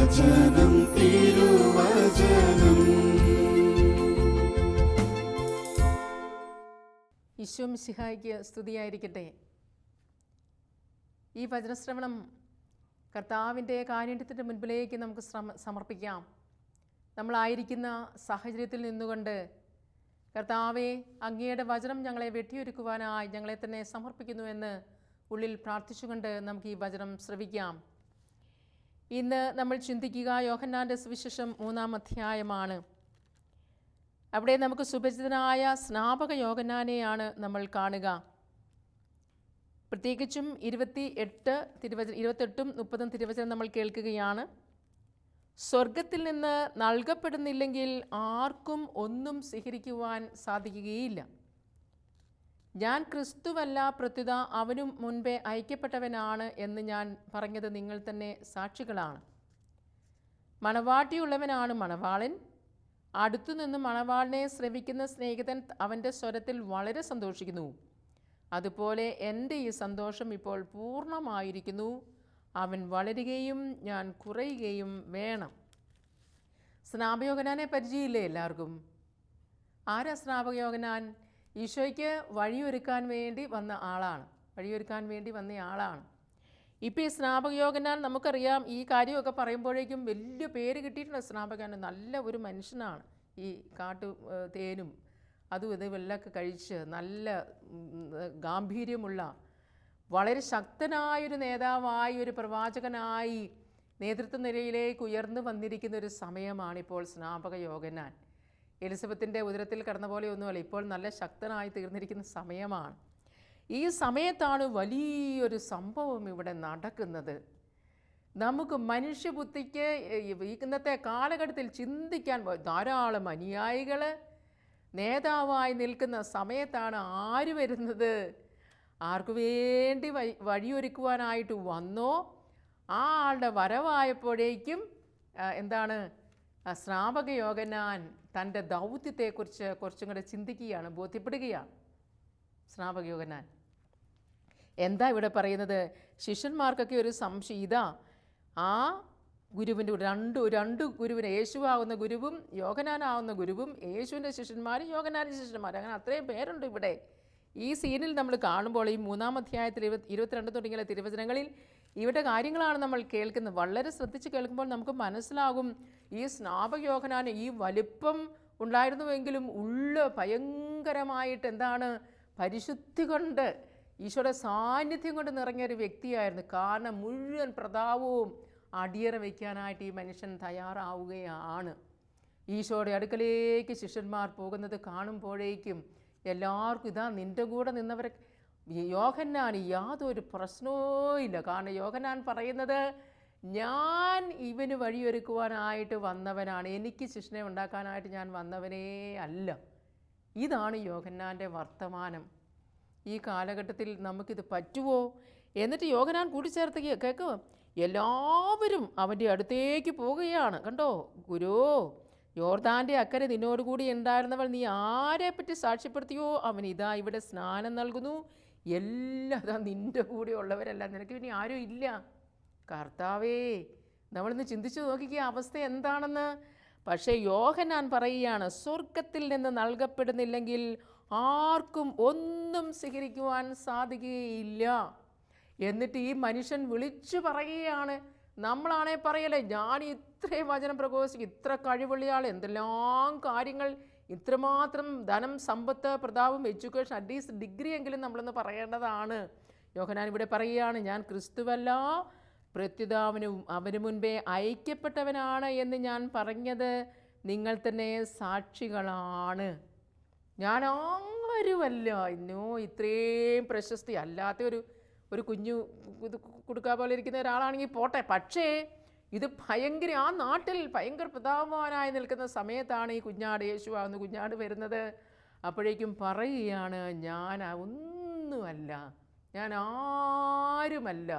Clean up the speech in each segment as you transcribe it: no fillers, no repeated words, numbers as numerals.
തിരുവചനം തിരുവചനം. ഈശോ മിശിഹായ്ക്ക് സ്തുതിയായിരിക്കട്ടെ. ഈ വചനശ്രവണം കർത്താവിൻ്റെ കാരുണ്യത്തിൻ്റെ മുൻപിലേക്ക് നമുക്ക് സമർപ്പിക്കാം. നമ്മളായിരിക്കുന്ന സാഹചര്യത്തിൽ നിന്നുകൊണ്ട് കർത്താവെ, അങ്ങയുടെ വചനം ഞങ്ങളെ വെട്ടിയൊരുക്കുവാനായി ഞങ്ങളെ തന്നെ സമർപ്പിക്കുന്നുവെന്ന് ഉള്ളിൽ പ്രാർത്ഥിച്ചുകൊണ്ട് നമുക്ക് ഈ വചനം ശ്രവിക്കാം. ഇന്ന് നമ്മൾ ചിന്തിക്കുക യോഹന്നാൻ്റെ സുവിശേഷം 3-ാം അധ്യായമാണ്. അവിടെ നമുക്ക് സുപരിചിതനായ സ്നാപക യോഹന്നാനെയാണ് നമ്മൾ കാണുക. പ്രത്യേകിച്ചും 28-ഉം 30-ഉം തിരുവചനം നമ്മൾ കേൾക്കുകയാണ്. സ്വർഗത്തിൽ നിന്ന് നൽകപ്പെടുന്നില്ലെങ്കിൽ ആർക്കും ഒന്നും സ്വീകരിക്കുവാൻ സാധിക്കുകയില്ല. ഞാൻ ക്രിസ്തുവല്ല, പ്രത്യുത അവനും മുൻപേ അയക്കപ്പെട്ടവനാണ് എന്ന് ഞാൻ പറഞ്ഞത് നിങ്ങൾ തന്നെ സാക്ഷികളാണ്. മണവാട്ടിയുള്ളവനാണ് മണവാളൻ. അടുത്തുനിന്ന് മണവാളിനെ ശ്രവിക്കുന്ന സ്നേഹിതൻ അവൻ്റെ സ്വരത്തിൽ വളരെ സന്തോഷിക്കുന്നു. അതുപോലെ എൻ്റെ ഈ സന്തോഷം ഇപ്പോൾ പൂർണ്ണമായിരിക്കുന്നു. അവൻ വളരുകയും ഞാൻ കുറയുകയും വേണം. സ്നാപകയോഹന്നാനെ പരിചയമില്ലേ എല്ലാവർക്കും? ആരാ സ്നാപകയോഹന്നാൻ? ഈശോയ്ക്ക് വഴിയൊരുക്കാൻ വേണ്ടി വന്ന ആളാണ്. ഇപ്പോൾ ഈ സ്നാപകയോഹന്നാൻ നമുക്കറിയാം, ഈ കാര്യമൊക്കെ പറയുമ്പോഴേക്കും വലിയ പേര് കിട്ടിയിട്ടുണ്ട്. സ്നാപകൻ നല്ല ഒരു മനുഷ്യനാണ്. ഈ തേനും അതും ഇതുമെല്ലൊക്കെ കഴിച്ച് നല്ല ഗാംഭീര്യമുള്ള വളരെ ശക്തനായൊരു നേതാവായി, ഒരു പ്രവാചകനായി നേതൃത്വ നിരയിലേക്ക് ഉയർന്നു വന്നിരിക്കുന്ന ഒരു സമയമാണിപ്പോൾ സ്നാപക യോഹന്നാൻ. എലിസബത്തിൻ്റെ ഉദരത്തിൽ കടന്ന പോലെയൊന്നുമല്ല, ഇപ്പോൾ നല്ല ശക്തനായി തീർന്നിരിക്കുന്ന സമയമാണ്. ഈ സമയത്താണ് വലിയൊരു സംഭവം ഇവിടെ നടക്കുന്നത്. നമുക്ക് മനുഷ്യബുദ്ധിക്ക് ഇന്നത്തെ കാലഘട്ടത്തിൽ ചിന്തിക്കാൻ ധാരാളം അനുയായികൾ നേതാവായി നിൽക്കുന്ന സമയത്താണ് ആര് വരുന്നത്? ആർക്കു വേണ്ടി വഴിയൊരുക്കുവാനായിട്ട് വന്നോ ആ ആളുടെ വരവായപ്പോഴേക്കും എന്താണ്, സ്നാപക യോഹന്നാൻ തൻ്റെ ദൗത്യത്തെക്കുറിച്ച് കുറച്ചും കൂടെ ചിന്തിക്കുകയാണ്, ബോധ്യപ്പെടുകയാണ്. സ്നാപക യോഹന്നാൻ എന്താ ഇവിടെ പറയുന്നത്? ശിഷ്യന്മാർക്കൊക്കെ ഒരു സംശയം ഇതാ, ആ ഗുരുവിൻ്റെ രണ്ട് ഗുരുവിനെ, യേശുവാകുന്ന ഗുരുവും യോഹന്നാനാവുന്ന ഗുരുവും, യേശുവിൻ്റെ ശിഷ്യന്മാരും യോഹന്നാൻ്റെ ശിഷ്യന്മാരും, അങ്ങനെ അത്രയും പേരുണ്ട് ഇവിടെ. ഈ സീനിൽ നമ്മൾ കാണുമ്പോൾ ഈ 3-ാം അധ്യായത്തിൽ 22 തുടങ്ങിയ തിരുവചനങ്ങളിൽ ഇവിടെ കാര്യങ്ങളാണ് നമ്മൾ കേൾക്കുന്നത്. വളരെ ശ്രദ്ധിച്ച് കേൾക്കുമ്പോൾ നമുക്ക് മനസ്സിലാകും, ഈ സ്നാപക യോഹന്നാന് ഈ വലിപ്പം ഉണ്ടായിരുന്നുവെങ്കിലും ഭയങ്കരമായിട്ട് എന്താണ്, പരിശുദ്ധി കൊണ്ട്, ഈശോയുടെ സാന്നിധ്യം കൊണ്ട് നിറഞ്ഞൊരു വ്യക്തിയായിരുന്നു. കാരണം മുഴുവൻ പ്രതാപവും അടിയറ വയ്ക്കാനായിട്ട് ഈ മനുഷ്യൻ തയ്യാറാവുകയാണ്. ഈശോയുടെ അടുക്കലേക്ക് ശിഷ്യന്മാർ പോകുന്നത് കാണുമ്പോഴേക്കും എല്ലാവർക്കും ഇതാ നിൻ്റെ കൂടെ നിന്നവരെ, യോഹന്നാൻ യാതൊരു പ്രശ്നവും ഇല്ല. കാരണം യോഹന്നാൻ പറയുന്നത്, ഞാൻ ഇവന് വഴിയൊരുക്കുവാനായിട്ട് വന്നവനാണ്, എനിക്ക് ശിഷ്യനെ ഉണ്ടാക്കാനായിട്ട് ഞാൻ വന്നവനേ അല്ല. ഇതാണ് യോഹന്നാൻ്റെ വർത്തമാനം. ഈ കാലഘട്ടത്തിൽ നമുക്കിത് പറ്റുമോ? എന്നിട്ട് യോഹന്നാൻ കൂട്ടിച്ചേർത്ത് കേൾക്കുക, എല്ലാവരും അവൻ്റെ അടുത്തേക്ക് പോവുകയാണ്. കണ്ടോ, ഗുരു, യോർദാൻ്റെ അക്കരെ നിന്നോടുകൂടി ഉണ്ടായിരുന്നവൾ നീ ആരെപ്പറ്റി സാക്ഷ്യപ്പെടുത്തിയോ അവൻ ഇതാ ഇവിടെ സ്നാനം നൽകുന്നു. എല്ലാം ഇതാ നിൻ്റെ കൂടെ ഉള്ളവരല്ല, നിനക്ക് ഇനി ആരും ഇല്ല. കർത്താവേ, നമ്മളിന്ന് ചിന്തിച്ചു നോക്കിക്കുക അവസ്ഥ എന്താണെന്ന്. പക്ഷേ യോഹന്നാൻ പറയുകയാണ്, സ്വർഗത്തിൽ നിന്ന് നൽകപ്പെടുന്നില്ലെങ്കിൽ ആർക്കും ഒന്നും സ്വീകരിക്കുവാൻ സാധിക്കുകയില്ല. എന്നിട്ട് ഈ മനുഷ്യൻ വിളിച്ചു പറയുകയാണ്, നമ്മളാണേ പറയല്ലേ, ഞാൻ ഇത്രയും വചനം പ്രഘോഷിക്കും, ഇത്ര കഴിവുള്ള ആൾ, എന്തെല്ലാം കാര്യങ്ങൾ, ഇത്രമാത്രം ധനം, സമ്പത്ത്, പ്രതാപം, എഡ്യൂക്കേഷൻ, അറ്റ്ലീസ്റ്റ് ഡിഗ്രി എങ്കിലും നമ്മളൊന്ന് പറയേണ്ടതാണ്. യോഹന്നാൻ ഇവിടെ പറയുകയാണ്, ഞാൻ ക്രിസ്തുവല്ല, പ്രത്യുത അവന് മുൻപേ അയക്കപ്പെട്ടവനാണ് എന്ന് ഞാൻ പറഞ്ഞത് നിങ്ങൾ തന്നെ സാക്ഷികളാണ്. ഞാൻ ആരുമല്ല, ഇത്രയും പ്രശസ്തി അല്ലാത്ത ഒരു കുഞ്ഞു കൊടുക്കാ പോലെ ഇരിക്കുന്ന ഒരാളാണെങ്കിൽ പോട്ടെ. പക്ഷേ ഇത് ഭയങ്കര, ആ നാട്ടിൽ ഭയങ്കര പ്രതാപവാനായി നിൽക്കുന്ന സമയത്താണ് ഈ കുഞ്ഞാട്, യേശുവാകുന്ന കുഞ്ഞാട് വരുന്നത്. അപ്പോഴേക്കും പറയുകയാണ്, ഞാൻ ഒന്നുമല്ല, ഞാൻ ആരുമല്ല.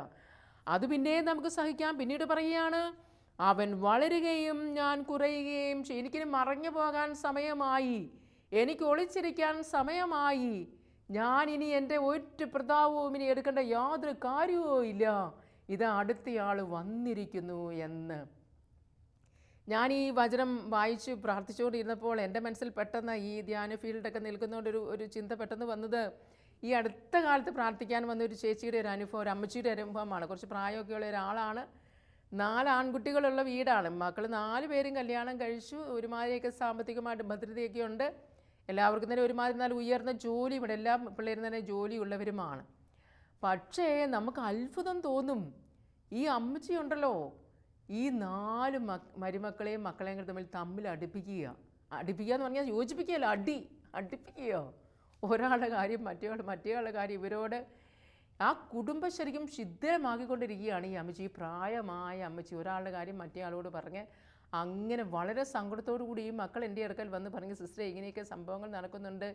അത് പിന്നെയും നമുക്ക് സഹിക്കാം. പിന്നീട് പറയുകയാണ്, അവൻ വളരുകയും ഞാൻ കുറയുകയും ചെയ്യും. എനിക്കിനി മറഞ്ഞു പോകാൻ സമയമായി, എനിക്ക് ഒളിച്ചിരിക്കാൻ സമയമായി, ഞാനിനി എൻ്റെ ഒരു പ്രതാപവും ഇനി എടുക്കേണ്ട യാതൊരു കാര്യവും ഇല്ല, ഇത് അടുത്തയാൾ വന്നിരിക്കുന്നു എന്ന്. ഞാൻ ഈ വചനം വായിച്ച് പ്രാർത്ഥിച്ചുകൊണ്ടിരുന്നപ്പോൾ എൻ്റെ മനസ്സിൽ പെട്ടെന്ന് ഈ ധ്യാന ഫീൽഡൊക്കെ നിൽക്കുന്നതുകൊണ്ട് ഒരു ചിന്ത പെട്ടെന്ന് വന്നത്, ഈ അടുത്ത കാലത്ത് പ്രാർത്ഥിക്കാൻ വന്ന ഒരു ചേച്ചിയുടെ ഒരു അനുഭവം, ഒരു അമ്മച്ചിയുടെ അനുഭവമാണ്. കുറച്ച് പ്രായമൊക്കെയുള്ള ഒരാളാണ്. 4 ആൺകുട്ടികളുള്ള വീടാണ്. മക്കൾ 4 പേരും കല്യാണം കഴിച്ചു. ഒരുമാതിരിയൊക്കെ സാമ്പത്തികമായിട്ട് ഭദ്രതയൊക്കെ ഉണ്ട്. എല്ലാവർക്കും തന്നെ ഒരുമാതിരി നല്ല ഉയർന്ന ജോലി, ഇവിടെ എല്ലാ പിള്ളേരും തന്നെ ജോലിയുള്ളവരുമാണ്. പക്ഷേ നമുക്ക് അത്ഭുതം തോന്നും, ഈ അമ്മച്ചി ഉണ്ടല്ലോ ഈ 4 മരുമക്കളെയും മക്കളെയും തമ്മിൽ അടുപ്പിക്കുക എന്ന് പറഞ്ഞാൽ യോജിപ്പിക്കുകയല്ല, അടുപ്പിക്കുക. ഒരാളുടെ കാര്യം മറ്റേയാളുടെ കാര്യം ഇവരോട് ആ കുടുംബം ശരിക്കും ശിഥിലമാക്കിക്കൊണ്ടിരിക്കുകയാണ് ഈ അമ്മച്ചി, ഈ പ്രായമായ അമ്മച്ചി. ഒരാളുടെ കാര്യം മറ്റേയാളോട് പറഞ്ഞ് അങ്ങനെ വളരെ സങ്കടത്തോടു കൂടി ഈ മക്കൾ എൻ്റെ അടുക്കൽ വന്ന് പറഞ്ഞ്, സിസ്റ്ററെ ഇങ്ങനെയൊക്കെ സംഭവങ്ങൾ നടക്കുന്നുണ്ട്.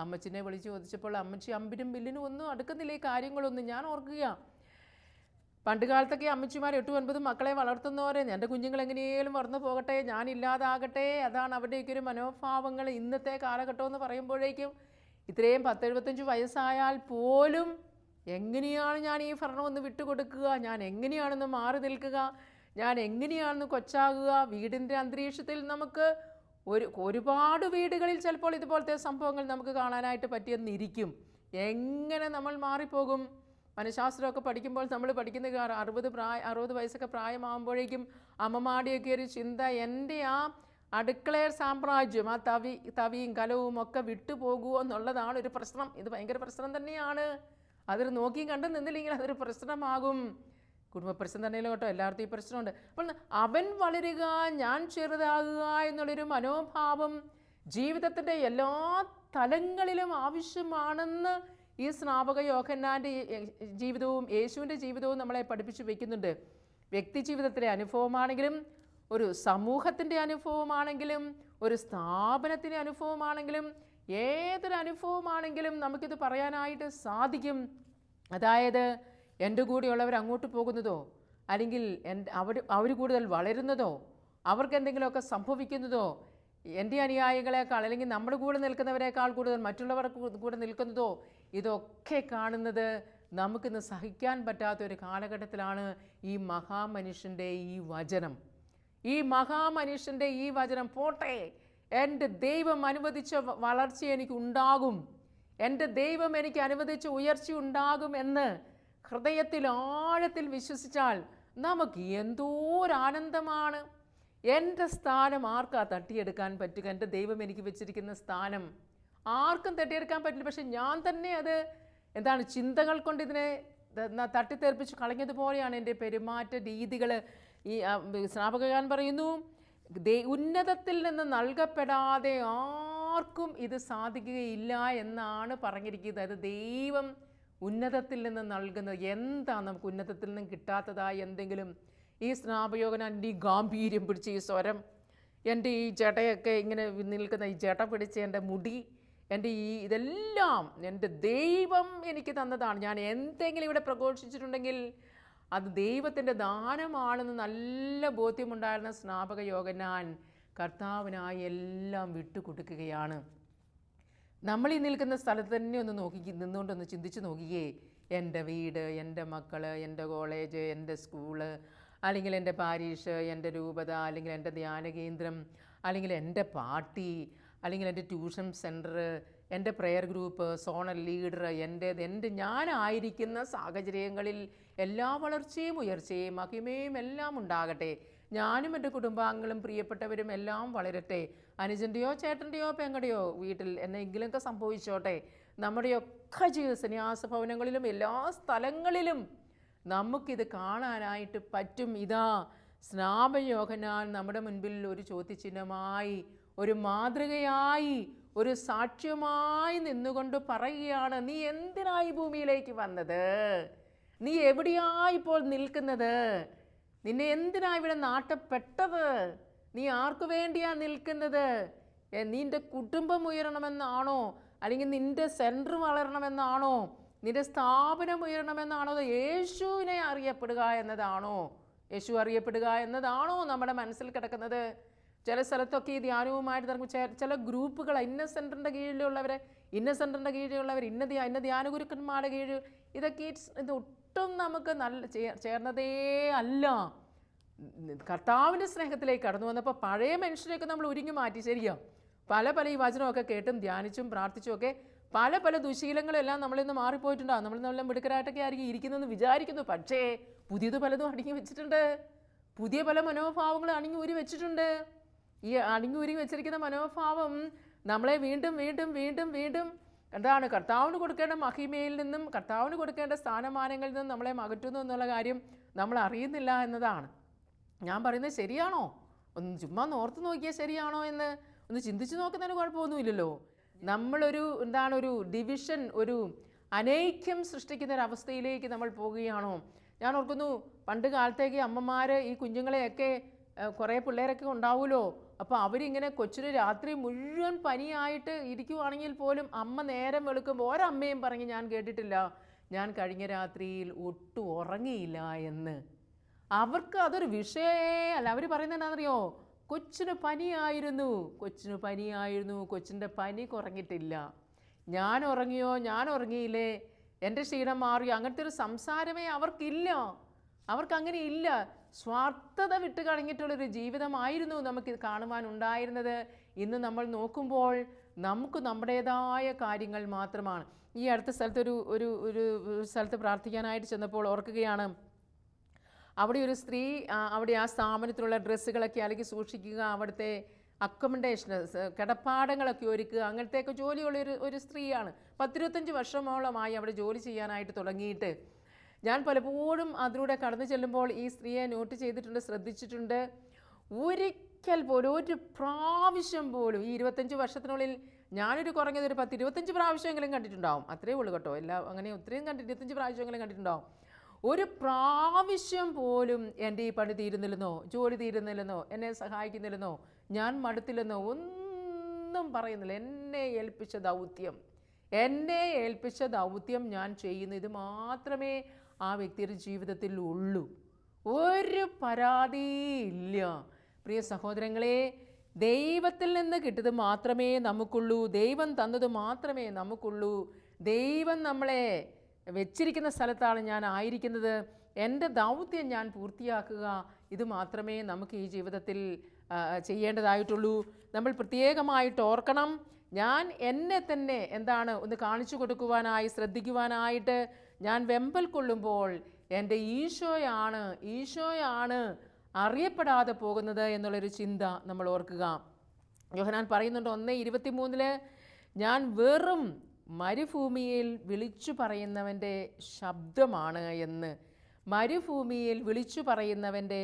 അമ്മച്ചിനെ വിളിച്ച് ചോദിച്ചപ്പോൾ അമ്മച്ചി അമ്പിനും ബില്ലിനും ഒന്നും അടുക്കുന്നില്ല ഈ കാര്യങ്ങളൊന്നും. ഞാൻ ഓർക്കുക, പണ്ട് കാലത്തൊക്കെ അമ്മച്ചിമാർ 8-9 മക്കളെ വളർത്തുന്നവരെ, എൻ്റെ കുഞ്ഞുങ്ങൾ എങ്ങനെയും വളർന്നു പോകട്ടെ, ഞാനില്ലാതാകട്ടെ, അതാണ് അവരുടെയൊക്കെ ഒരു മനോഭാവങ്ങൾ. ഇന്നത്തെ കാലഘട്ടം എന്ന് പറയുമ്പോഴേക്കും ഇത്രയും 10-75 വയസ്സായാൽ പോലും എങ്ങനെയാണ് ഞാൻ ഈ ഭരണം ഒന്ന് വിട്ടുകൊടുക്കുക, ഞാൻ എങ്ങനെയാണെന്ന് മാറി നിൽക്കുക, ഞാൻ എങ്ങനെയാണെന്ന് കൊച്ചാകുക. വീടിൻ്റെ അന്തരീക്ഷത്തിൽ നമുക്ക് ഒരുപാട് വീടുകളിൽ ചിലപ്പോൾ ഇതുപോലത്തെ സംഭവങ്ങൾ നമുക്ക് കാണാനായിട്ട് പറ്റിയെന്നിരിക്കും. എങ്ങനെ നമ്മൾ മാറിപ്പോകും? മനഃശാസ്ത്രമൊക്കെ പഠിക്കുമ്പോൾ നമ്മൾ പഠിക്കുന്ന 60 വയസ്സൊക്കെ പ്രായമാകുമ്പോഴേക്കും അമ്മമാടിയൊക്കെ ഒരു ചിന്ത, എൻ്റെ ആ അടുക്കളയർ സാമ്രാജ്യം, ആ തവിയും കലവും ഒക്കെ വിട്ടുപോകുമോ എന്നുള്ളതാണ് ഒരു പ്രശ്നം. ഇത് ഭയങ്കര പ്രശ്നം തന്നെയാണ്. അതൊരു നോക്കിയും കണ്ടും നിന്നില്ലെങ്കിൽ അതൊരു പ്രശ്നമാകും. കുടുംബ പ്രശ്നം തന്നെയല്ലോ കേട്ടോ, എല്ലാവർക്കും ഈ പ്രശ്നമുണ്ട്. അപ്പോൾ അവൻ വളരുക, ഞാൻ ചെറുതാകുക എന്നുള്ളൊരു മനോഭാവം ജീവിതത്തിൻ്റെ എല്ലാ തലങ്ങളിലും ആവശ്യമാണെന്ന് ഈ സ്നാപക യോഹന്നാൻ്റെ ജീവിതവും യേശുവിൻ്റെ ജീവിതവും നമ്മളെ പഠിപ്പിച്ചു വയ്ക്കുന്നുണ്ട്. വ്യക്തി ജീവിതത്തിലെ അനുഭവമാണെങ്കിലും, ഒരു സമൂഹത്തിൻ്റെ അനുഭവമാണെങ്കിലും, ഒരു സ്ഥാപനത്തിൻ്റെ അനുഭവമാണെങ്കിലും, ഏതൊരു അനുഭവമാണെങ്കിലും നമുക്കിത് പറയാനായിട്ട് സാധിക്കും. അതായത് എൻ്റെ കൂടെയുള്ളവർ അങ്ങോട്ട് പോകുന്നതോ, അല്ലെങ്കിൽ അവർ കൂടുതൽ വളരുന്നതോ, അവർക്ക് എന്തെങ്കിലുമൊക്കെ സംഭവിക്കുന്നതോ, എൻ്റെ അനുയായികളെക്കാൾ അല്ലെങ്കിൽ നമ്മുടെ കൂടെ നിൽക്കുന്നവരെക്കാൾ കൂടുതൽ മറ്റുള്ളവർക്ക് കൂടെ നിൽക്കുന്നതോ, ഇതൊക്കെ കാണുന്നത് നമുക്കിന്ന് സഹിക്കാൻ പറ്റാത്തൊരു കാലഘട്ടത്തിലാണ് ഈ മഹാമനുഷ്യൻ്റെ ഈ വചനം. ഈ മഹാമനുഷ്യൻ്റെ ഈ വചനം പോട്ടെ, എൻ്റെ ദൈവം അനുവദിച്ച വളർച്ച എനിക്ക് ഉണ്ടാകും, എൻ്റെ ദൈവം എനിക്ക് അനുവദിച്ച ഉയർച്ച ഉണ്ടാകും എന്ന് ഹൃദയത്തിൽ ആഴത്തിൽ വിശ്വസിച്ചാൽ നമുക്ക് എന്തോരാനന്ദമാണ്. എൻ്റെ സ്ഥാനം ആർക്കാ തട്ടിയെടുക്കാൻ പറ്റുക? എൻ്റെ ദൈവം എനിക്ക് വെച്ചിരിക്കുന്ന സ്ഥാനം ആർക്കും തട്ടിയെടുക്കാൻ പറ്റില്ല. പക്ഷെ ഞാൻ തന്നെ അത് ചിന്തകൾ കൊണ്ട് ഇതിനെ തട്ടിത്തെറിപ്പിച്ച് കളഞ്ഞതുപോലെയാണ് എൻ്റെ പെരുമാറ്റ രീതികൾ. ഈ സ്നാപകൻ പറയുന്നു, ഉന്നതത്തിൽ നിന്ന് നൽകപ്പെടാതെ ആർക്കും ഇത് സാധിക്കുകയില്ല എന്നാണ് പറഞ്ഞിരിക്കുന്നത്. അത് ദൈവം ഉന്നതത്തിൽ നിന്ന് നൽകുന്നത്. എന്താ നമുക്ക് ഉന്നതത്തിൽ നിന്നും കിട്ടാത്തതായി എന്തെങ്കിലും? ഈ സ്നാപയോഹന്നാൻ്റെ ഈ ഗാംഭീര്യം പിടിച്ച ഈ സ്വരം, എൻ്റെ ഈ ജടയൊക്കെ ഇങ്ങനെ നിൽക്കുന്ന ഈ ജട പിടിച്ച എൻ്റെ മുടി, എൻ്റെ ഇതെല്ലാം എൻ്റെ ദൈവം എനിക്ക് തന്നതാണ്. ഞാൻ എന്തെങ്കിലും ഇവിടെ പ്രഘോഷിച്ചിട്ടുണ്ടെങ്കിൽ അത് ദൈവത്തിൻ്റെ ദാനമാണെന്ന് നല്ല ബോധ്യമുണ്ടായിരുന്ന സ്നാപക യോഹന്നാൻ കർത്താവിനായി എല്ലാം വിട്ടുകൊടുക്കുകയാണ്. നമ്മൾ ഈ നിൽക്കുന്ന സ്ഥലത്ത് തന്നെ ഒന്ന് നിന്നുകൊണ്ടൊന്ന് ചിന്തിച്ച് നോക്കിയേ. എൻ്റെ വീട്, എൻ്റെ മക്കൾ, എൻ്റെ കോളേജ്, എൻ്റെ സ്കൂള്, അല്ലെങ്കിൽ എൻ്റെ പാരീഷ്, എൻ്റെ രൂപത, അല്ലെങ്കിൽ എൻ്റെ ധ്യാനകേന്ദ്രം, അല്ലെങ്കിൽ എൻ്റെ പാർട്ടി, അല്ലെങ്കിൽ എൻ്റെ ട്യൂഷൻ സെൻറ്റർ, എൻ്റെ പ്രെയർ ഗ്രൂപ്പ്, സോണൽ ലീഡർ, എൻ്റെ ഞാനായിരിക്കുന്ന സാഹചര്യങ്ങളിൽ എല്ലാ വളർച്ചയും ഉയർച്ചയും മഹിമയും എല്ലാം ഉണ്ടാകട്ടെ. ഞാനും എൻ്റെ കുടുംബാംഗങ്ങളും പ്രിയപ്പെട്ടവരും എല്ലാം വളരട്ടെ. അനുജൻ്റെയോ ചേട്ടൻ്റെയോ പെങ്ങളുടെയോ വീട്ടിൽ എന്നെങ്കിലുമൊക്കെ സംഭവിച്ചോട്ടെ. നമ്മുടെയൊക്കെ ജീവിത സന്യാസ ഭവനങ്ങളിലും എല്ലാ സ്ഥലങ്ങളിലും നമുക്കിത് കാണാനായിട്ട് പറ്റും. ഇതാ സ്നാപക യോഹന്നാൻ നമ്മുടെ മുൻപിൽ ഒരു ചോദ്യചിഹ്നമായി, ഒരു മാതൃകയായി, ഒരു സാക്ഷ്യമായി നിന്നുകൊണ്ട് പറയുകയാണ്, നീ എന്തിനായി ഭൂമിയിലേക്ക് വന്നത്? നീ എവിടെയായി ഇപ്പോൾ നിൽക്കുന്നത്? നിന്നെ എന്തിനാ ഇവിടെ നാട്ടപ്പെട്ടത്? നീ ആർക്കു വേണ്ടിയാ നിൽക്കുന്നത്? നിൻ്റെ കുടുംബം ഉയരണമെന്നാണോ? അല്ലെങ്കിൽ നിൻ്റെ സെൻറ്റർ വളരണമെന്നാണോ? നിൻ്റെ സ്ഥാപനം ഉയരണമെന്നാണോ? അതോ യേശുവിനെ അറിയപ്പെടുക എന്നതാണോ? യേശു അറിയപ്പെടുക എന്നതാണോ നമ്മുടെ മനസ്സിൽ കിടക്കുന്നത്? ചില സ്ഥലത്തൊക്കെ ഈ ധ്യാനവുമായിട്ട് നടക്കും ചില ഗ്രൂപ്പുകൾ, ഇന്ന സെൻറ്ററിൻ്റെ കീഴിലുള്ളവർ, ഇന്ന സെൻറ്ററിൻ്റെ കീഴിലുള്ളവർ, ഇന്ന ധ്യാന ഗുരുക്കന്മാരുടെ കീഴിൽ, ഇത് ഒട്ടും നമുക്ക് ചേർന്നതേ അല്ല. കർത്താവിൻ്റെ സ്നേഹത്തിലേക്ക് കടന്നു വന്നപ്പോൾ പഴയ മനുഷ്യരെയൊക്കെ നമ്മൾ ഒരുങ്ങി മാറ്റി. ശരിയോ? പല ഈ വചനമൊക്കെ കേട്ടും ധ്യാനിച്ചും പ്രാർത്ഥിച്ചും ഒക്കെ പല ദുശീലങ്ങളെല്ലാം നമ്മളിൽ നിന്ന് മാറിപ്പോയിട്ടുണ്ടാകും. നമ്മൾ നല്ല മിടുക്കരായിട്ടൊക്കെ ആയിരിക്കും ഇരിക്കുന്നതെന്ന് വിചാരിക്കുന്നു. പക്ഷേ പുതിയത് പലതും അടങ്ങി വെച്ചിട്ടുണ്ട്. പുതിയ പല മനോഭാവങ്ങൾ അണിങ്ങി ഊരി വെച്ചിട്ടുണ്ട്. ഈ അണിങ്ങി ഊരി വെച്ചിരിക്കുന്ന മനോഭാവം നമ്മളെ വീണ്ടും എന്താണ് കർത്താവിന് കൊടുക്കേണ്ട മഹിമയിൽ നിന്നും കർത്താവിന് കൊടുക്കേണ്ട സ്ഥാനമാനങ്ങളിൽ നിന്നും നമ്മളെ അകറ്റുന്നു എന്നുള്ള കാര്യം നമ്മൾ അറിയുന്നില്ല എന്നതാണ്. ഞാൻ പറയുന്നത് ശരിയാണോ? ഒന്ന് ചുമ്മാ ഓർത്ത് നോക്കിയാൽ ശരിയാണോ എന്ന് ഒന്ന് ചിന്തിച്ച് നോക്കുന്നതിന് കുഴപ്പമൊന്നുമില്ലല്ലോ. നമ്മളൊരു ഒരു ഡിവിഷൻ, ഒരു അനൈക്യം സൃഷ്ടിക്കുന്ന ഒരവസ്ഥയിലേക്ക് നമ്മൾ പോവുകയാണോ? ഞാൻ ഓർക്കുന്നു, പണ്ട് കാലത്തേക്ക് അമ്മമാർ ഈ കുഞ്ഞുങ്ങളെയൊക്കെ കുറേ പിള്ളേരൊക്കെ ഉണ്ടാവുമല്ലോ. അപ്പോൾ അവരിങ്ങനെ കൊച്ചിന് രാത്രി മുഴുവൻ പനിയായിട്ട് ഇരിക്കുവാണെങ്കിൽ പോലും അമ്മ നേരം വെളുക്കുമ്പോൾ ഒരമ്മയും പറഞ്ഞ് ഞാൻ കേട്ടിട്ടില്ല ഞാൻ കഴിഞ്ഞ രാത്രിയിൽ ഒട്ടും ഉറങ്ങിയില്ല എന്ന്. അവർക്ക് അതൊരു വിഷയമേ അല്ല. അവർ പറയുന്നത് എന്താണെന്നറിയോ? കൊച്ചിന് പനിയായിരുന്നു, കൊച്ചിൻ്റെ പനി കുറഞ്ഞിട്ടില്ല. ഞാൻ ഉറങ്ങിയില്ലേ, എൻ്റെ ക്ഷീണം മാറിയോ, അങ്ങനത്തെ ഒരു സംസാരമേ അവർക്കില്ല. അവർക്കങ്ങനെ ഇല്ല. സ്വാർത്ഥത വിട്ട് കളഞ്ഞിട്ടുള്ളൊരു ജീവിതമായിരുന്നു നമുക്ക് കാണുവാനുണ്ടായിരുന്നത്. ഇന്ന് നമ്മൾ നോക്കുമ്പോൾ നമുക്ക് നമ്മുടേതായ കാര്യങ്ങൾ മാത്രമാണ്. ഈ അടുത്ത സ്ഥലത്ത് ഒരു സ്ഥലത്ത് പ്രാർത്ഥിക്കാനായിട്ട് ചെന്നപ്പോൾ ഓർക്കുകയാണ്, അവിടെ ഒരു സ്ത്രീ അവിടെ ആ സ്ഥാപനത്തിലുള്ള ഡ്രസ്സുകളൊക്കെ അലക്കി സൂക്ഷിക്കുക, അവിടുത്തെ അക്കോമഡേഷൻ കിടപ്പാടങ്ങളൊക്കെ ഒരുക്കുക, അങ്ങനത്തെയൊക്കെ ജോലിയുള്ള ഒരു സ്ത്രീയാണ്. 10-25 വർഷമോളമായി അവിടെ ജോലി ചെയ്യാനായിട്ട് തുടങ്ങിയിട്ട്. ഞാൻ പലപ്പോഴും അതിലൂടെ കടന്നു ചെല്ലുമ്പോൾ ഈ സ്ത്രീയെ നോട്ട് ചെയ്തിട്ടുണ്ട്, ശ്രദ്ധിച്ചിട്ടുണ്ട്. ഒരിക്കൽ പോലും, ഒരു പ്രാവശ്യം പോലും ഈ 25 വർഷത്തിനുള്ളിൽ ഞാനൊരു കുറഞ്ഞത് ഒരു 10-25 പ്രാവശ്യമെങ്കിലും കണ്ടിട്ടുണ്ടാവും. അത്രയേ ഉള്ളൂ കേട്ടോ. അങ്ങനെ ഒത്തിരിയും 25 പ്രാവശ്യമെങ്കിലും കണ്ടിട്ടുണ്ടാവും. ഒരു പ്രാവശ്യം പോലും എൻ്റെ ഈ പണി തീരുന്നില്ലെന്നോ, ജോലി തീരുന്നില്ലെന്നോ, എന്നെ സഹായിക്കുന്നില്ലെന്നോ, ഞാൻ മടുത്തില്ലെന്നോ ഒന്നും പറയുന്നില്ല. എന്നെ ഏൽപ്പിച്ച ദൗത്യം ഞാൻ ചെയ്യുന്നു. ഇത് മാത്രമേ ആ വ്യക്തിയുടെ ജീവിതത്തിൽ ഉള്ളൂ. ഒരു പരാതിയില്ല. പ്രിയ സഹോദരങ്ങളെ, ദൈവത്തിൽ നിന്ന് കിട്ടിയത് മാത്രമേ നമുക്കുള്ളൂ. ദൈവം തന്നത് മാത്രമേ നമുക്കുള്ളൂ. ദൈവം നമ്മളെ വെച്ചിരിക്കുന്ന സ്ഥലത്താണ് ഞാൻ ആയിരിക്കുന്നത്. എൻ്റെ ദൗത്യം ഞാൻ പൂർത്തിയാക്കുക. ഇത് മാത്രമേ നമുക്ക് ഈ ജീവിതത്തിൽ ചെയ്യേണ്ടതായിട്ടുള്ളൂ. നമ്മൾ പ്രത്യേകമായിട്ട് ഓർക്കണം, ഞാൻ എന്നെ തന്നെ ഒന്ന് കാണിച്ചു കൊടുക്കുവാനായി, ശ്രദ്ധിക്കുവാനായിട്ട് ഞാൻ വെമ്പൽ കൊള്ളുമ്പോൾ എൻ്റെ ഈശോയാണ് അറിയപ്പെടാതെ പോകുന്നത് എന്നുള്ളൊരു ചിന്ത നമ്മൾ ഓർക്കുക. യോഹന്നാൻ പറയുന്നുണ്ട് 1:23 ഞാൻ വെറും മരുഭൂമിയിൽ വിളിച്ചു പറയുന്നവൻ്റെ ശബ്ദമാണ് എന്ന്. മരുഭൂമിയിൽ വിളിച്ചു പറയുന്നവൻ്റെ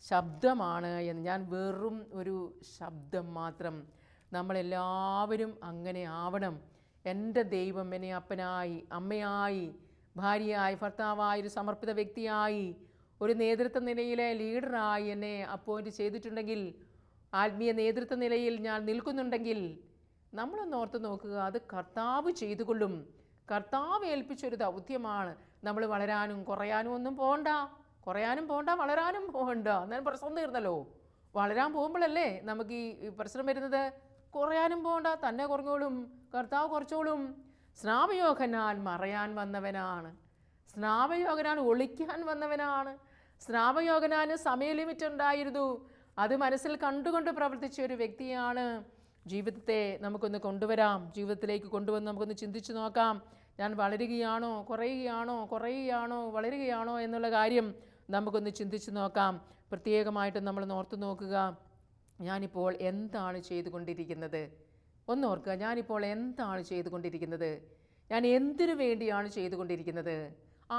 ശബ്ദമാണ് എന്ന്. ഞാൻ വെറും ഒരു ശബ്ദം മാത്രം. നമ്മളെല്ലാവരും അങ്ങനെ ആവണം. എൻ്റെ ദൈവം എന്നെ അപ്പനായി, അമ്മയായി, ഭാര്യയായി, ഭർത്താവായി, ഒരു സമർപ്പിത വ്യക്തിയായി, ഒരു നേതൃത്വ നിലയിലെ ലീഡറായി എന്നെ അപ്പോയിൻ്റ് ചെയ്തിട്ടുണ്ടെങ്കിൽ, ആത്മീയ നേതൃത്വ നിലയിൽ ഞാൻ നിൽക്കുന്നുണ്ടെങ്കിൽ, നമ്മളൊന്ന് ഓർത്ത് നോക്കുക, അത് കർത്താവ് ചെയ്തുകൊള്ളും. കർത്താവ് ഏൽപ്പിച്ചൊരു ദൗത്യമാണ്. നമ്മൾ വളരാനും കുറയാനും ഒന്നും പോകണ്ട, വളരാനും പോകണ്ട. എന്നാൽ പ്രശ്നം തീർന്നല്ലോ. വളരാൻ പോകുമ്പോഴല്ലേ നമുക്ക് ഈ പ്രശ്നം വരുന്നത്. കുറയാനും പോകണ്ട, തന്നെ കുറഞ്ഞോളും, കർത്താവ് കുറച്ചോളും. സ്നാപയോഹന്നാൻ മറയാൻ വന്നവനാണ്. സ്നാപയോഹന്നാൻ ഒളിക്കാൻ വന്നവനാണ്. സ്നാപയോഹന്നാന് സമയ ലിമിറ്റ് ഉണ്ടായിരുന്നു. അത് മനസ്സിൽ കണ്ടുകൊണ്ട് പ്രവർത്തിച്ച ഒരു വ്യക്തിയാണ്. ജീവിതത്തെ നമുക്കൊന്ന് കൊണ്ടുവരാം, ജീവിതത്തിലേക്ക് കൊണ്ടുവന്ന് നമുക്കൊന്ന് ചിന്തിച്ച് നോക്കാം. ഞാൻ വളരുകയാണോ, വളരുകയാണോ എന്നുള്ള കാര്യം നമുക്കൊന്ന് ചിന്തിച്ച് നോക്കാം. പ്രത്യേകമായിട്ട് നമ്മൾ ഓർത്ത് നോക്കുക, ഞാനിപ്പോൾ എന്താണ് ചെയ്തുകൊണ്ടിരിക്കുന്നത്? ഒന്നോർക്കുക, ഞാനിപ്പോൾ എന്താണ് ചെയ്തുകൊണ്ടിരിക്കുന്നത്? ഞാൻ എന്തിനു വേണ്ടിയാണ് ചെയ്തുകൊണ്ടിരിക്കുന്നത്?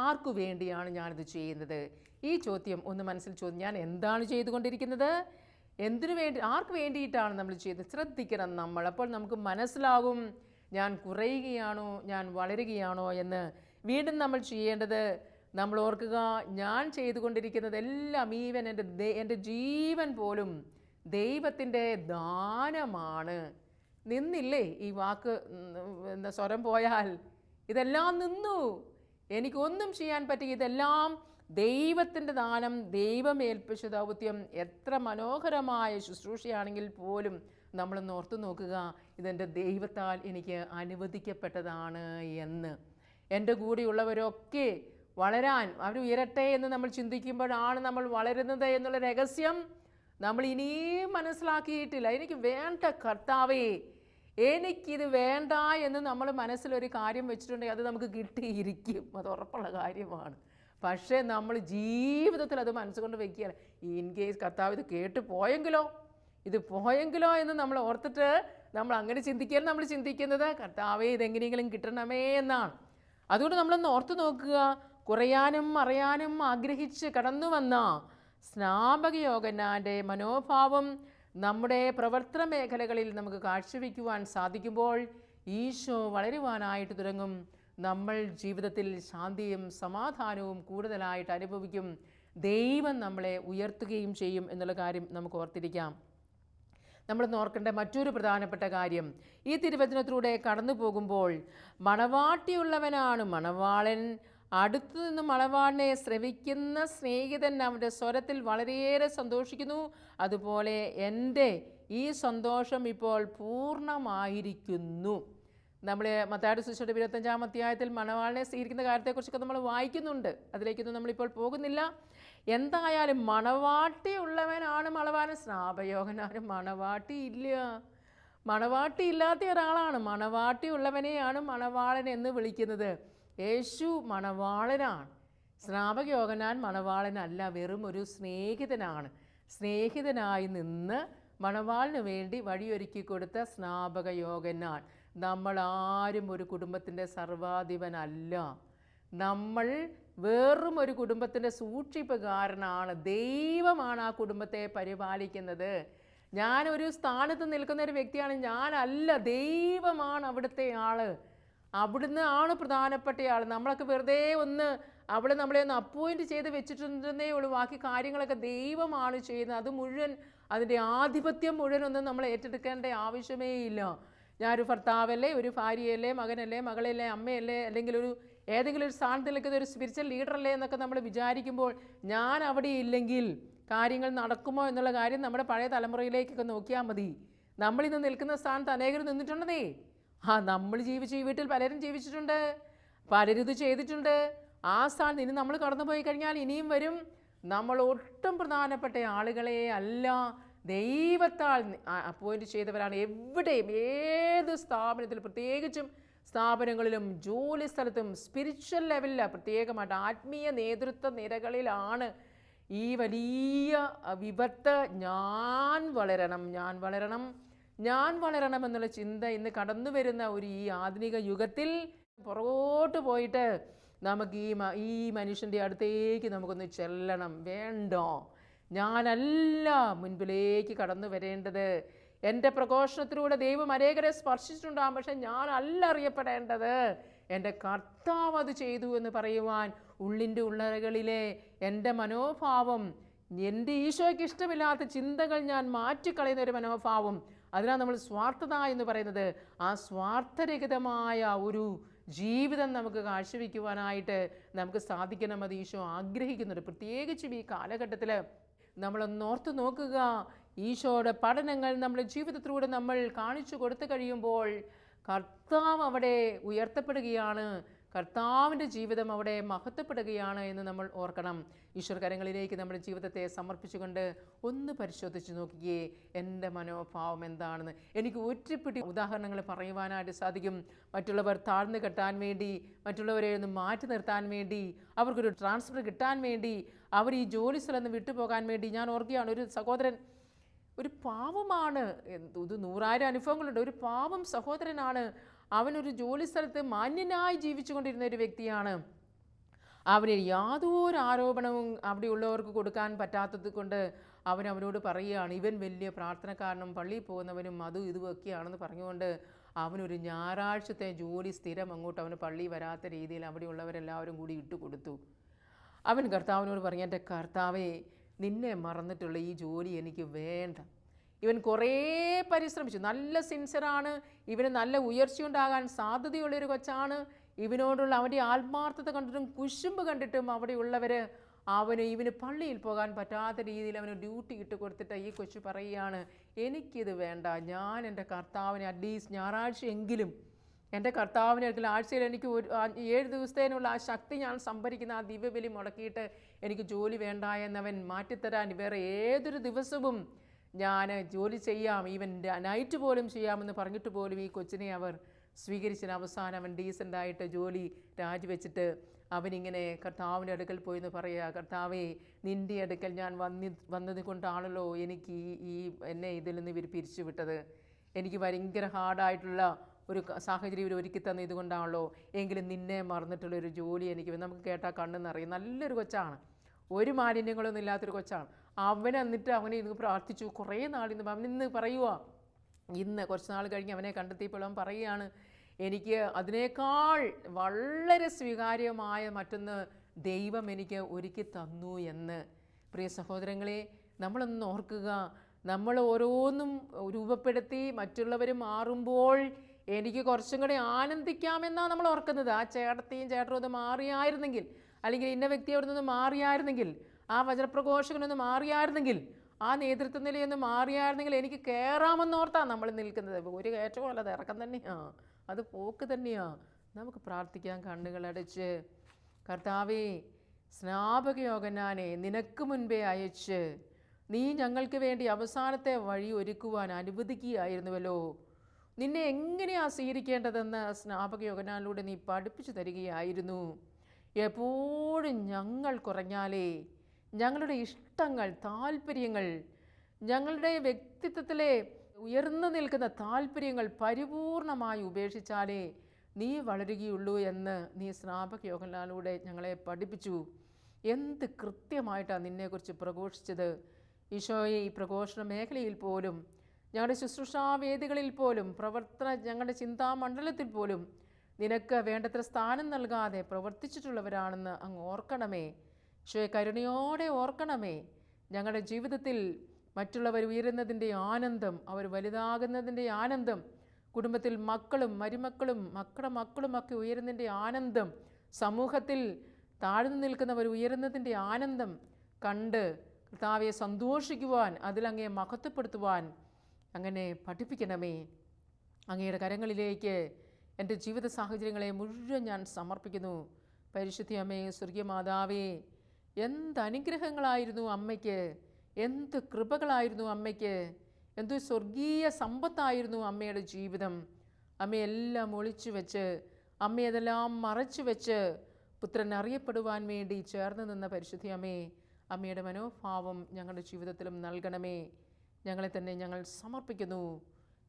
ആർക്കു വേണ്ടിയാണ് ഞാനിത് ചെയ്യുന്നത്? ഈ ചോദ്യം ഒന്ന് മനസ്സിൽ ചോദ്യം. ഞാൻ എന്താണ് ചെയ്തുകൊണ്ടിരിക്കുന്നത്? എന്തിനു വേണ്ടി, ആർക്ക് വേണ്ടിയിട്ടാണ് നമ്മൾ ചെയ്യുന്നത്? ശ്രദ്ധിക്കണം നമ്മൾ. അപ്പോൾ നമുക്ക് മനസ്സിലാകും ഞാൻ കുറയുകയാണോ, ഞാൻ വളരുകയാണോ എന്ന്. വീണ്ടും നമ്മൾ ചെയ്യേണ്ടത്, നമ്മൾ ഓർക്കുക, ഞാൻ ചെയ്തുകൊണ്ടിരിക്കുന്നതെല്ലാം, ഈവൻ എൻ്റെ ജീവൻ പോലും ദൈവത്തിൻ്റെ ദാനമാണ്. നിന്നില്ലേ ഈ വാക്ക്, സ്വരം പോയാൽ ഇതെല്ലാം നിന്നു, എനിക്കൊന്നും ചെയ്യാൻ പറ്റി. ഇതെല്ലാം ദൈവത്തിൻ്റെ ദാനം, ദൈവം ഏൽപ്പിച്ച ദൗത്യം. എത്ര മനോഹരമായ ശുശ്രൂഷയാണെങ്കിൽ പോലും നമ്മളൊന്ന് ഓർത്തു നോക്കുക, ഇതെൻ്റെ ദൈവത്താൽ എനിക്ക് അനുവദിക്കപ്പെട്ടതാണ് എന്ന്. എൻ്റെ കൂടെയുള്ളവരൊക്കെ വളരാൻ, അവർ ഉയരട്ടെ എന്ന് നമ്മൾ ചിന്തിക്കുമ്പോഴാണ് നമ്മൾ വളരുന്നത് എന്നുള്ള രഹസ്യം നമ്മൾ ഇനിയും മനസ്സിലാക്കിയിട്ടില്ല. എനിക്ക് വേണ്ട കർത്താവേ, എനിക്കിത് വേണ്ട എന്ന് നമ്മൾ മനസ്സിലൊരു കാര്യം വെച്ചിട്ടുണ്ടെങ്കിൽ അത് നമുക്ക് കിട്ടിയിരിക്കും, അത് ഉറപ്പുള്ള കാര്യമാണ്. പക്ഷേ നമ്മൾ ജീവിതത്തിൽ അത് മനസ്സുകൊണ്ട് വയ്ക്കുകയാണ്. ഇൻ കേസ് കർത്താവ് ഇത് കേട്ട് പോയെങ്കിലോ, ഇത് പോയെങ്കിലോ എന്ന് നമ്മൾ ഓർത്തിട്ട് നമ്മൾ അങ്ങനെ ചിന്തിക്കാൻ നമ്മൾ ചിന്തിക്കുന്നത് കർത്താവേ ഇതെങ്ങനെയെങ്കിലും കിട്ടണമേ എന്നാണ്. അതുകൊണ്ട് നമ്മളൊന്ന് ഓർത്ത് നോക്കുക, കുറയാനും അറിയാനും ആഗ്രഹിച്ച് കടന്നു വന്ന സ്നാപക യോഹന്നാൻ്റെ മനോഭാവം നമ്മുടെ പ്രവർത്തന മേഖലകളിൽ നമുക്ക് കാഴ്ചവെക്കുവാൻ സാധിക്കുമ്പോൾ ഈശോ വളരുവാനായിട്ട് തുടങ്ങും. നമ്മൾ ജീവിതത്തിൽ ശാന്തിയും സമാധാനവും കൂടുതലായിട്ട് അനുഭവിക്കും. ദൈവം നമ്മളെ ഉയർത്തുകയും ചെയ്യും എന്നുള്ള കാര്യം നമുക്ക് ഓർത്തിരിക്കാം. നമ്മൾ ഓർക്കേണ്ട മറ്റൊരു പ്രധാനപ്പെട്ട കാര്യം, ഈ തിരുവചനത്തിലൂടെ കടന്നു പോകുമ്പോൾ മണവാട്ടിയുള്ളവനാണ് മണവാളൻ. അടുത്തു നിന്ന് മണവാളിനെ ശ്രവിക്കുന്ന സ്നേഹിതൻ അവൻ്റെ സ്വരത്തിൽ വളരെയേറെ സന്തോഷിക്കുന്നു. അതുപോലെ എൻ്റെ ഈ സന്തോഷം ഇപ്പോൾ പൂർണ്ണമായിരിക്കുന്നു. നമ്മൾ മത്തായിയുടെ സുവിശേഷം 25-ാം അധ്യായത്തിൽ മണവാളിനെ സ്വീകരിക്കുന്ന കാര്യത്തെക്കുറിച്ചൊക്കെ നമ്മൾ വായിക്കുന്നുണ്ട്. അതിലേക്കൊന്നും നമ്മളിപ്പോൾ പോകുന്നില്ല. എന്തായാലും മണവാട്ടി ഉള്ളവനാണ് മണവാളൻ. സ്നാപക യോഹന്നാന് മണവാട്ടി ഇല്ല, മണവാട്ടി ഇല്ലാത്ത ഒരാളാണ്. മണവാട്ടി ഉള്ളവനെയാണ് മണവാളൻ എന്ന് വിളിക്കുന്നത്. യേശു മണവാളനാണ്. സ്നാപക യോഹന്നാൻ മണവാളനല്ല, വെറും ഒരു സ്നേഹിതനാണ്. സ്നേഹിതനായി നിന്ന് മണവാളിന് വേണ്ടി വഴിയൊരുക്കി കൊടുത്ത സ്നാപക യോഹന്നാൻ. നമ്മളാരും ഒരു കുടുംബത്തിൻ്റെ സർവാധിപനല്ല, നമ്മൾ വെറും ഒരു കുടുംബത്തിൻ്റെ സൂക്ഷിപ്പുകാരനാണ്. ദൈവമാണ് ആ കുടുംബത്തെ പരിപാലിക്കുന്നത്. ഞാനൊരു സ്ഥാനത്ത് നിൽക്കുന്ന ഒരു വ്യക്തിയാണ്, ഞാനല്ല, ദൈവമാണ് അവിടുത്തെ ആള്. അവിടുന്ന് ആണ് പ്രധാനപ്പെട്ട ആൾ. നമ്മളൊക്കെ വെറുതെ ഒന്ന് അവിടെ നമ്മളെ ഒന്ന് അപ്പോയിൻറ്റ് ചെയ്ത് വെച്ചിട്ടുണ്ടെന്നേ ഉള്ളൂ. ബാക്കി കാര്യങ്ങളൊക്കെ ദൈവമാണ് ചെയ്യുന്നത്. അത് മുഴുവൻ, അതിൻ്റെ ആധിപത്യം മുഴുവനൊന്നും നമ്മൾ ഏറ്റെടുക്കേണ്ട ആവശ്യമേ ഇല്ല. ഞാനൊരു ഭർത്താവല്ലേ, ഒരു ഭാര്യയല്ലേ, മകനല്ലേ, മകളല്ലേ, അമ്മയല്ലേ, അല്ലെങ്കിൽ ഏതെങ്കിലും ഒരു സ്ഥാനത്ത് നിൽക്കുന്ന ഒരു സ്പിരിച്വൽ ലീഡറല്ലേ എന്നൊക്കെ നമ്മൾ വിചാരിക്കുമ്പോൾ ഞാൻ അവിടെ ഇല്ലെങ്കിൽ കാര്യങ്ങൾ നടക്കുമോ എന്നുള്ള കാര്യം നമ്മുടെ പഴയ തലമുറയിലേക്കൊക്കെ നോക്കിയാൽ മതി. നമ്മളിന്ന് നിൽക്കുന്ന സ്ഥാനത്ത് അനേകർ നിന്നിട്ടുണ്ടെന്നേ. നമ്മൾ ജീവിച്ച ഈ വീട്ടിൽ പലരും ജീവിച്ചിട്ടുണ്ട്, പലരും ഇത് ചെയ്തിട്ടുണ്ട്. ആ സ്ഥാനത്ത് ഇനി നമ്മൾ കടന്നുപോയി കഴിഞ്ഞാൽ ഇനിയും വരും. നമ്മൾ ഒട്ടും പ്രധാനപ്പെട്ട ആളുകളെ അല്ല, ദൈവത്താൽ അപ്പോയിൻറ്റ് ചെയ്തവരാണ്. എവിടെയും ഏത് സ്ഥാപനത്തിലും, പ്രത്യേകിച്ചും സ്ഥാപനങ്ങളിലും ജോലി സ്ഥലത്തും സ്പിരിച്വൽ ലെവലിൽ പ്രത്യേകമായിട്ട് ആത്മീയ നേതൃത്വ നിരകളിലാണ് ഈ വലിയ വിപത്ത്. ഞാൻ വളരണം എന്നുള്ള ചിന്ത ഇന്ന് കടന്നു വരുന്ന ഈ ആധുനിക യുഗത്തിൽ പുറകോട്ട് പോയിട്ട് നമുക്ക് ഈ മനുഷ്യൻ്റെ അടുത്തേക്ക് നമുക്കൊന്ന് ചെല്ലണം. വേണ്ടോ, ഞാനല്ല മുൻപിലേക്ക് കടന്നു വരേണ്ടത്. എൻ്റെ പ്രഘോഷണത്തിലൂടെ ദൈവം അനേകരെ സ്പർശിച്ചിട്ടുണ്ടാകും, പക്ഷെ ഞാനല്ല അറിയപ്പെടേണ്ടത്, എൻ്റെ കർത്താവ് അത് ചെയ്തു എന്ന് പറയുവാൻ ഉള്ളിൻ്റെ ഉള്ളറകളിലെ എൻ്റെ മനോഭാവം, എൻ്റെ ഈശോയ്ക്ക് ഇഷ്ടമില്ലാത്ത ചിന്തകൾ ഞാൻ മാറ്റിക്കളയുന്ന ഒരു മനോഭാവം, അതിനാണ് നമ്മൾ സ്വാർത്ഥത എന്ന് പറയുന്നത്. ആ സ്വാർത്ഥരഹിതമായ ഒരു ജീവിതം നമുക്ക് കാഴ്ചവെക്കുവാനായിട്ട് നമുക്ക് സാധിക്കണം. അത് ഈശോ ആഗ്രഹിക്കുന്നുണ്ട്. പ്രത്യേകിച്ചും ഈ കാലഘട്ടത്തിൽ നമ്മളൊന്നോർത്ത് നോക്കുക, ഈശോയുടെ പഠനങ്ങൾ നമ്മുടെ ജീവിതത്തിലൂടെ നമ്മൾ കാണിച്ചു കൊടുത്തു കഴിയുമ്പോൾ കർത്താവ് അവിടെ ഉയർത്തപ്പെടുകയാണ്, കർത്താവിൻ്റെ ജീവിതം അവിടെ മഹത്വപ്പെടുകയാണ് എന്ന് നമ്മൾ ഓർക്കണം. ഈശ്വരകരങ്ങളിലേക്ക് നമ്മുടെ ജീവിതത്തെ സമർപ്പിച്ചുകൊണ്ട് ഒന്ന് പരിശോധിച്ച് നോക്കിയേ, എൻ്റെ മനോഭാവം എന്താണെന്ന്. എനിക്ക് ഒറ്റപ്പെട്ടി ഉദാഹരണങ്ങൾ പറയുവാനായിട്ട് സാധിക്കും. മറ്റുള്ളവർ താഴ്ന്നു കെട്ടാൻ വേണ്ടി, മറ്റുള്ളവരെ ഒന്ന് മാറ്റി നിർത്താൻ വേണ്ടി, അവർക്കൊരു ട്രാൻസ്ഫർ കിട്ടാൻ വേണ്ടി, അവർ ഈ ജോലി സ്ഥലം നിന്ന് വിട്ടുപോകാൻ വേണ്ടി. ഞാൻ ഓർക്കുകയാണ്, ഒരു സഹോദരൻ, ഒരു പാവമാണ്, ഇത് 100,000 അനുഭവങ്ങളുണ്ട്. ഒരു പാവം സഹോദരനാണ്. അവനൊരു ജോലി സ്ഥലത്ത് മാന്യനായി ജീവിച്ചു കൊണ്ടിരുന്ന ഒരു വ്യക്തിയാണ്. അവന് യാതൊരു ആരോപണവും അവിടെയുള്ളവർക്ക് കൊടുക്കാൻ പറ്റാത്തത് കൊണ്ട് അവനോട് പറയുകയാണ്, ഇവൻ വലിയ പ്രാർത്ഥനക്കാരനും പള്ളിയിൽ പോകുന്നവനും അതും ഇതുമൊക്കെയാണെന്ന് പറഞ്ഞുകൊണ്ട് അവനൊരു ഞായറാഴ്ചത്തെ ജോലി സ്ഥിരം അങ്ങോട്ട് അവന് പള്ളി വരാത്ത രീതിയിൽ അവിടെയുള്ളവരെല്ലാവരും കൂടി ഇട്ടുകൊടുത്തു. അവൻ കർത്താവിനോട് പറഞ്ഞു, എൻ്റെ കർത്താവേ, നിന്നെ മറന്നിട്ടുള്ള ഈ ജോലി എനിക്ക് വേണ്ട. ഇവൻ കുറേ പരിശ്രമിച്ചു, നല്ല സിൻസിയറാണ്, ഇവന് നല്ല ഉയർച്ചയുണ്ടാകാൻ സാധ്യതയുള്ളൊരു കൊച്ചാണ്. ഇവനോടുള്ള അവൻ്റെ ആത്മാർത്ഥത കണ്ടിട്ടും കുശുമ്പ് കണ്ടിട്ടും അവിടെയുള്ളവർ ഇവന് പള്ളിയിൽ പോകാൻ പറ്റാത്ത രീതിയിൽ അവന് ഡ്യൂട്ടി ഇട്ട് കൊടുത്തിട്ട് ഈ കൊച്ചു പറയുകയാണ്, എനിക്കിത് വേണ്ട, ഞാൻ എൻ്റെ കർത്താവിനെ അറ്റ്ലീസ്റ്റ് ഞായറാഴ്ച എങ്കിലും എൻ്റെ കർത്താവിനെ അടുക്കൽ ആഴ്ചയിൽ എനിക്ക് 7 ദിവസത്തേനുള്ള ആ ശക്തി ഞാൻ സംഭരിക്കുന്ന ആ ദിവ്യബലി മുടക്കിയിട്ട് എനിക്ക് ജോലി വേണ്ട എന്നവൻ മാറ്റിത്തരാൻ വേറെ ഏതൊരു ദിവസവും ഞാൻ ജോലി ചെയ്യാം, ഈവൻ നൈറ്റ് പോലും ചെയ്യാമെന്ന് പറഞ്ഞിട്ട് പോലും ഈ കൊച്ചിനെ അവർ സ്വീകരിച്ചതിന് അവസാനം അവൻ ഡീസൻ്റായിട്ട് ജോലി രാജിവെച്ചിട്ട് അവനിങ്ങനെ കർത്താവിൻ്റെ അടുക്കൽ പോയി എന്ന് പറയുക, കർത്താവേ നിൻ്റെ അടുക്കൽ ഞാൻ വന്നത് കൊണ്ടാണല്ലോ എനിക്ക് എന്നെ ഇതിൽ നിന്ന് ഇവർ പിരിച്ചു വിട്ടത്. എനിക്ക് ഭയങ്കര ഹാർഡായിട്ടുള്ള ഒരു സാഹചര്യം ഇവർ ഒരുക്കി തന്ന ഇതുകൊണ്ടാണല്ലോ. എങ്കിലും നിന്നെ മറന്നിട്ടുള്ളൊരു ജോലി എനിക്ക് നമുക്ക് കേട്ടാൽ കണ്ണെന്നറിയും. നല്ലൊരു കൊച്ചാണ്, ഒരു മാലിന്യങ്ങളൊന്നും ഇല്ലാത്തൊരു കൊച്ചാണ്. അവനെ എന്നിട്ട് അവനെ ഇന്ന് പ്രാർത്ഥിച്ചു കുറേ നാളിന്ന്. അവനിന്ന് പറയുക, ഇന്ന് കുറച്ച് നാൾ കഴിഞ്ഞ് അവനെ കണ്ടെത്തിയപ്പോൾ അവൻ പറയുകയാണ്, എനിക്ക് അതിനേക്കാൾ വളരെ സ്വീകാര്യമായ മറ്റൊന്ന് ദൈവം എനിക്ക് ഒരുക്കി തന്നു എന്ന്. പ്രിയ സഹോദരങ്ങളെ, നമ്മളൊന്ന് ഓർക്കുക, നമ്മൾ ഓരോന്നും രൂപപ്പെടുത്തി മറ്റുള്ളവർ മാറുമ്പോൾ എനിക്ക് കുറച്ചും കൂടെ ആനന്ദിക്കാമെന്നാണ് നമ്മൾ ഓർക്കുന്നത്. ആ ചേട്ടത്തെയും ചേട്ടനും ഒന്ന് മാറിയായിരുന്നെങ്കിൽ, അല്ലെങ്കിൽ ഇന്ന വ്യക്തി അവിടെ നിന്ന് മാറിയായിരുന്നെങ്കിൽ, ആ വചനപ്രഘോഷകനൊന്ന് മാറിയായിരുന്നെങ്കിൽ, ആ നേതൃത്വ നിലയൊന്ന് മാറിയായിരുന്നെങ്കിൽ എനിക്ക് കയറാമെന്നോർത്താണ് നമ്മൾ നിൽക്കുന്നത്. ഒരു കയറ്റമോ അല്ല, അത് ഇറക്കം തന്നെയാണ്, അത് പോക്ക് തന്നെയാണ്. നമുക്ക് പ്രാർത്ഥിക്കാൻ കണ്ണുകളടച്ച്. കർത്താവേ, സ്നാപക യോഹന്നാനെ നിനക്ക് മുൻപേ അയച്ച് നീ ഞങ്ങൾക്ക് വേണ്ടി അവസാനത്തെ വഴി ഒരുക്കുവാൻ അനുവദിക്കുകയായിരുന്നുവല്ലോ. നിന്നെ എങ്ങനെയാണ് സ്വീകരിക്കേണ്ടതെന്ന് സ്നാപക യോഹന്നാനിലൂടെ നീ പഠിപ്പിച്ചു തരികയായിരുന്നു. എപ്പോഴും ഞങ്ങൾ കുറഞ്ഞാലേ, ഞങ്ങളുടെ ഇഷ്ടങ്ങൾ, താല്പര്യങ്ങൾ, ഞങ്ങളുടെ വ്യക്തിത്വത്തിലെ ഉയർന്നു നിൽക്കുന്ന താല്പര്യങ്ങൾ പരിപൂർണമായി ഉപേക്ഷിച്ചാലേ നീ വളരുകയുള്ളൂ എന്ന് നീ സ്നാപക യോഹന്നാനിലൂടെ ഞങ്ങളെ പഠിപ്പിച്ചു. എന്ത് കൃത്യമായിട്ടാണ് നിന്നെക്കുറിച്ച് പ്രഘോഷിച്ചത് ഈശോയെ. ഈ പ്രഘോഷണ മേഖലയിൽ പോലും, ഞങ്ങളുടെ ശുശ്രൂഷാവേദികളിൽ പോലും, ഞങ്ങളുടെ ചിന്താമണ്ഡലത്തിൽ പോലും നിനക്ക് വേണ്ടത്ര സ്ഥാനം നൽകാതെ പ്രവർത്തിച്ചിട്ടുള്ളവരാണെന്ന് അങ്ങ് ഓർക്കണമേ. ഈശോയെ, കരുണയോടെ ഓർക്കണമേ. ഞങ്ങളുടെ ജീവിതത്തിൽ മറ്റുള്ളവർ ഉയരുന്നതിൻ്റെ ആനന്ദം, അവർ വലുതാകുന്നതിൻ്റെ ആനന്ദം, കുടുംബത്തിൽ മക്കളും മരുമക്കളും മക്കളുടെ മക്കളുമൊക്കെ ഉയരുന്നതിൻ്റെ ആനന്ദം, സമൂഹത്തിൽ താഴ്ന്നു നിൽക്കുന്നവർ ഉയരുന്നതിൻ്റെ ആനന്ദം കണ്ട് കർത്താവെ സന്തോഷിക്കുവാൻ, അതിലങ്ങയെ മഹത്വപ്പെടുത്തുവാൻ അങ്ങനെ പഠിപ്പിക്കണമേ. അങ്ങയുടെ കരങ്ങളിലേക്ക് എൻ്റെ ജീവിത സാഹചര്യങ്ങളെ മുഴുവൻ ഞാൻ സമർപ്പിക്കുന്നു. പരിശുദ്ധ അമ്മേ, സ്വർഗീയ മാതാവേ, എന്ത് അനുഗ്രഹങ്ങളായിരുന്നു അമ്മയ്ക്ക്, എന്ത് കൃപകളായിരുന്നു അമ്മയ്ക്ക്, എന്ത് സ്വർഗീയ സമ്പത്തായിരുന്നു അമ്മയുടെ ജീവിതം. അമ്മയെല്ലാം ഒളിച്ചു വെച്ച്, അമ്മയതെല്ലാം മറച്ചു വെച്ച് പുത്രൻ അറിയപ്പെടുവാൻ വേണ്ടി ചേർന്ന് നിന്ന പരിശുദ്ധ അമ്മേ, അമ്മയുടെ മനോഭാവം ഞങ്ങളുടെ ജീവിതത്തിലും നൽകണമേ. ഞങ്ങളെ തന്നെ ഞങ്ങൾ സമർപ്പിക്കുന്നു.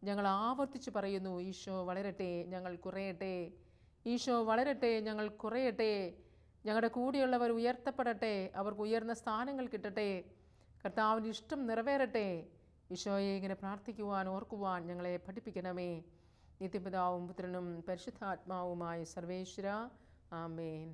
ഞങ്ങൾ ആവർത്തിച്ച് പറയുന്നു, ഈശോ വളരട്ടെ, ഞങ്ങൾ കുറയട്ടെ. ഈശോ വളരട്ടെ, ഞങ്ങൾ കുറയട്ടെ. ഞങ്ങളുടെ കൂടെയുള്ളവർ ഉയർത്തപ്പെടട്ടെ, അവർക്ക് ഉയർന്ന സ്ഥാനങ്ങൾ കിട്ടട്ടെ, കർത്താവിൻ്റെ ഇഷ്ടം നിറവേറട്ടെ. ഈശോയെ ഇങ്ങനെ പ്രാർത്ഥിക്കുവാൻ, ഓർക്കുവാൻ ഞങ്ങളെ പഠിപ്പിക്കണമേ. നിത്യപിതാവും പുത്രനും പരിശുദ്ധാത്മാവുമായ സർവേശ്വര, ആമേൻ.